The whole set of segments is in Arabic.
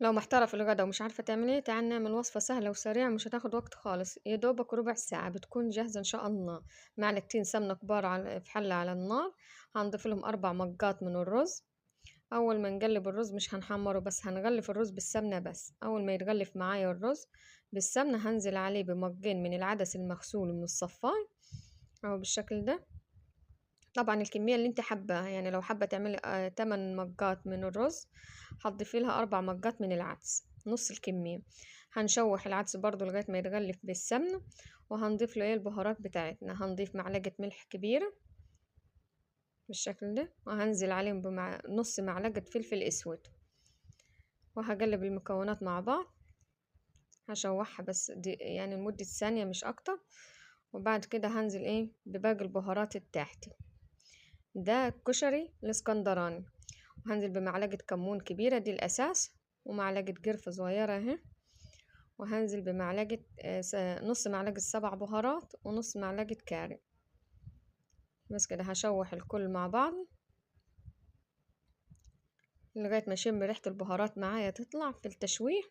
لو محتارة في الغدا ومش عارفة تعملي ايه، تعالي نعمل وصفة سهلة وسريعة مش هتاخد وقت خالص، يا دوبك ربع ساعة بتكون جاهزة ان شاء الله. معلقتين سمنة كبار في حلة على النار، هنضيف لهم 4 مجات من الرز. اول ما نقلب الرز مش هنحمره، بس هنغلف الرز بالسمنة. بس اول ما يتغلف معايا الرز بالسمنة هنزل عليه بمجين من العدس المغسول من الصفاي، او بالشكل ده. طبعا الكمية اللي انت حاباها، يعني لو حابة تعملي 8 مجات من الرز هتضيفي لها 4 مجات من العدس، نص الكمية. هنشوح العدس برضو لغاية ما يتغلف بالسمنة، وهنضيف له ايه البهارات بتاعتنا. هنضيف معلقة ملح كبيرة بالشكل ده، وهنزل عليهم نص معلقة فلفل اسود، وهقلب المكونات مع بعض. هشوحها بس دي يعني لمدة ثانية مش اكتر، وبعد كده هنزل ايه بباقي البهارات بتاعتي. ده كشري الاسكندراني. وهنزل بمعلقة كمون كبيرة دي الأساس، ومعلقة قرفة صغيرة اهي، وهنزل بمعلقة نص معلقة 7 بهارات، ونص معلقة كاري. بس كده هشوح الكل مع بعض لغاية ما اشم ريحة البهارات معايا تطلع في التشويح.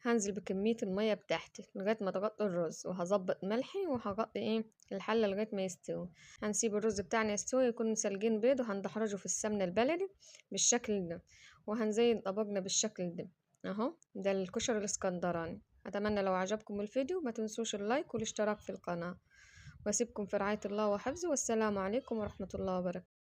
هنزل بكمية المية بتاعتي لغاية ما تغطي الرز، وهظبط ملحي وهغطي ايه الحلة لغاية ما يستوي. هنسيب الرز بتاعنا يستوي، يكون مسلقين بيض، وهندحرجه في السمنة البلدي بالشكل ده. وهنزين طبقنا بالشكل ده اهو. ده الكشري الاسكندراني. اتمنى لو عجبكم الفيديو ما تنسوش اللايك والاشتراك في القناة، واسيبكم في رعاية الله وحفظه، والسلام عليكم ورحمة الله وبركاته.